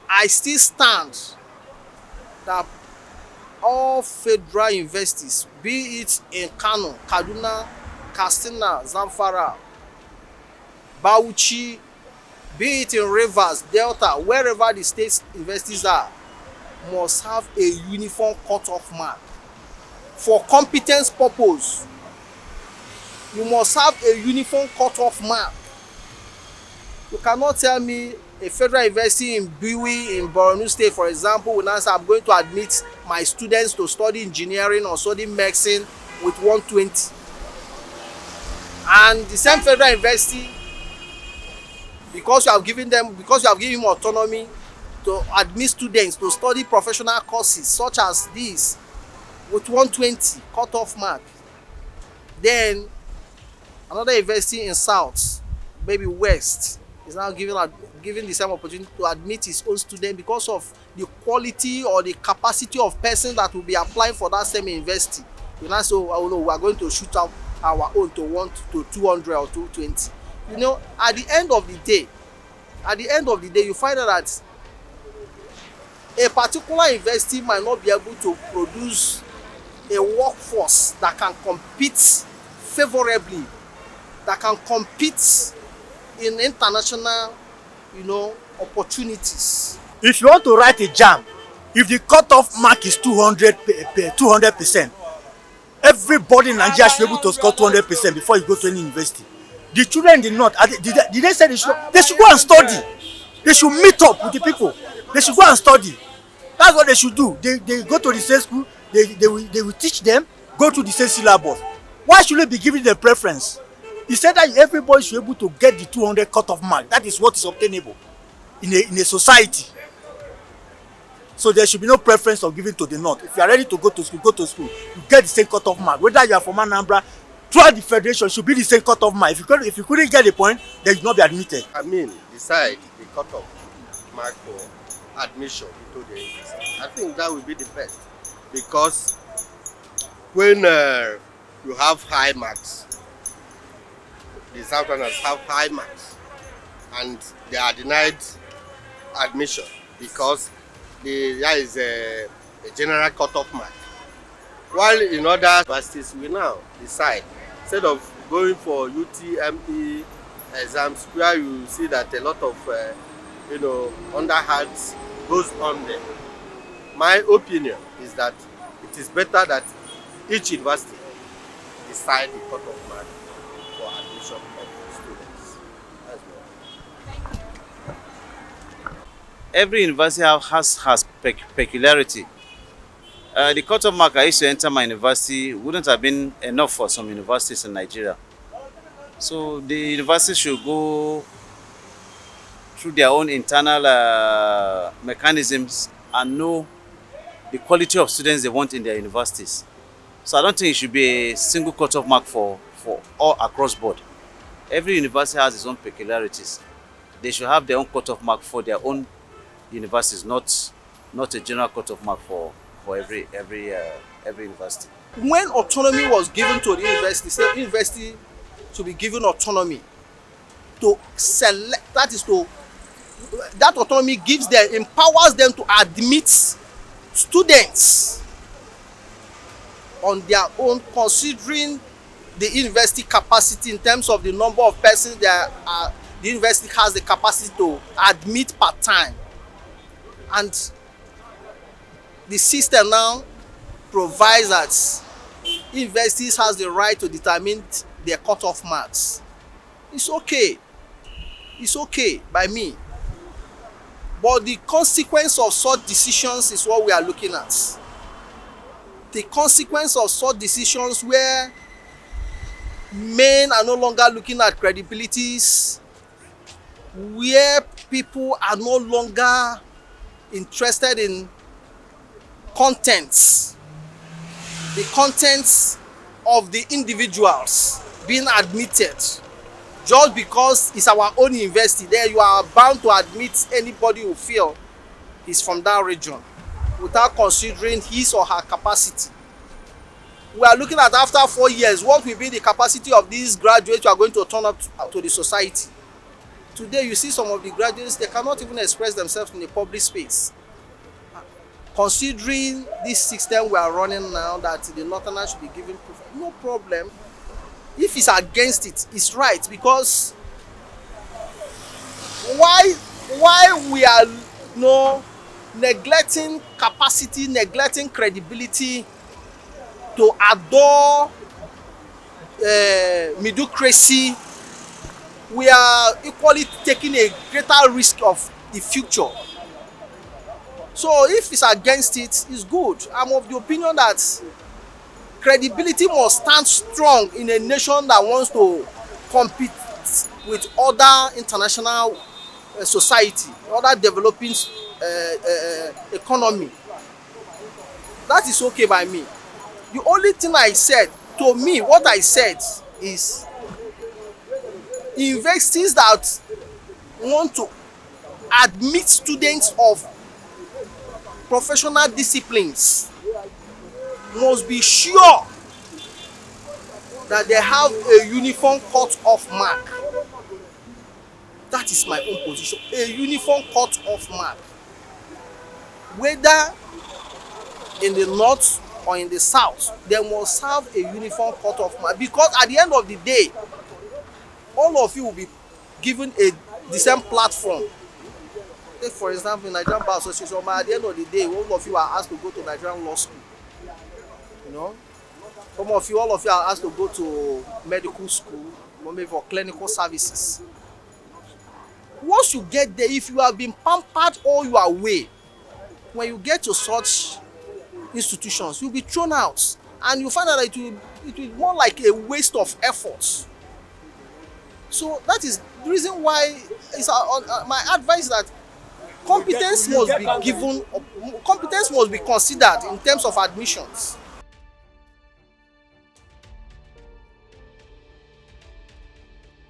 I still stand that all federal universities, be it in Kano, Kaduna, Katsina, Zamfara, Bauchi, be it in Rivers, Delta, wherever the state universities are, must have a uniform cut-off mark. For competence purpose, you must have a uniform cut-off mark. You cannot tell me a federal university in Biwi in Borno State, for example, will now say I'm going to admit my students to study engineering or study medicine with 120. And the same federal university, because you have given him autonomy to admit students to study professional courses such as this with 120 cut-off mark, then another university in South, maybe West, is now given the same opportunity to admit his own student because of the quality or the capacity of person that will be applying for that same university. You now say, oh no, we are going to shoot out our own to 200 or 220. You know, at the end of the day, you find out that a particular university might not be able to produce a workforce that can compete favorably, that can compete in international, opportunities. If you want to write a Jamb, if the cutoff mark is 200%, everybody in Nigeria should be able to score 200% before you go to any university. The children in the north, did they say they should go and study? They should meet up with the people. They should go and study. That's what they should do. They go to the same school, they will teach them, go to the same syllabus. Why should they be giving them preference? He said that everybody should be able to get the 200 cutoff mark. That is what is obtainable in a society. So there should be no preference of giving to the north. If you are ready to go to school, go to school. You get the same cutoff mark. Whether you are from Anambra, throughout the federation should be the same cutoff mark. If you couldn't get the point, then you will not be admitted. I mean, decide the cutoff mark for admission into the university. I think that would be the best, because when you have high marks, the Southerners have high marks, and they are denied admission because there is a general cutoff mark. While in other universities, we now decide, instead of going for UTME exams where you see that a lot of undergrads goes on there. My opinion is that it is better that each university decide the cutoff mark for admission of students as well. Every university has peculiarity. The cutoff mark I used to enter my university wouldn't have been enough for some universities in Nigeria. So the university should go through their own internal mechanisms and know the quality of students they want in their universities. So I don't think it should be a single cutoff mark for all across board. Every university has its own peculiarities. They should have their own cutoff mark for their own universities, not a general cutoff mark for every university. When autonomy was given to the university, say university should be given autonomy to select, that autonomy empowers them to admit students on their own, considering the university capacity in terms of the number of persons that the university has the capacity to admit per time. And the system now provides that universities has the right to determine their cutoff marks. It's okay by me. But the consequence of such decisions is what we are looking at. The consequence of such decisions where men are no longer looking at credibilities, where people are no longer interested in contents, the contents of the individuals being admitted. Just because it's our own university, there you are bound to admit anybody who feel is from that region without considering his or her capacity. We are looking at, after 4 years, what will be the capacity of these graduates who are going to turn up to the society. Today you see some of the graduates, they cannot even express themselves in the public space. Considering this system we are running now, that the northerners should be given no problem. If it's against it, it's right, because why we are neglecting capacity, neglecting credibility to adore mediocrity, we are equally taking a greater risk of the future. So if it's against it, it's good. I'm of the opinion that credibility must stand strong in a nation that wants to compete with other international society, other developing economy. That is okay by me. The only thing I said, to me, what I said is universities that want to admit students of professional disciplines must be sure that they have a uniform cut-off mark. That is my own position. A uniform cut-off mark. Whether in the north or in the south, they must have a uniform cut-off mark, because at the end of the day, all of you will be given the same platform. Take for example, Nigerian Bar Association, at the end of the day, all of you are asked to go to Nigerian law school. You know, all of you are asked to go to medical school, maybe for clinical services. Once you get there, if you have been pampered all your way, when you get to such institutions, you'll be thrown out, and you find out that it will be more like a waste of effort. So that is the reason why my advice is that competence must be considered in terms of admissions.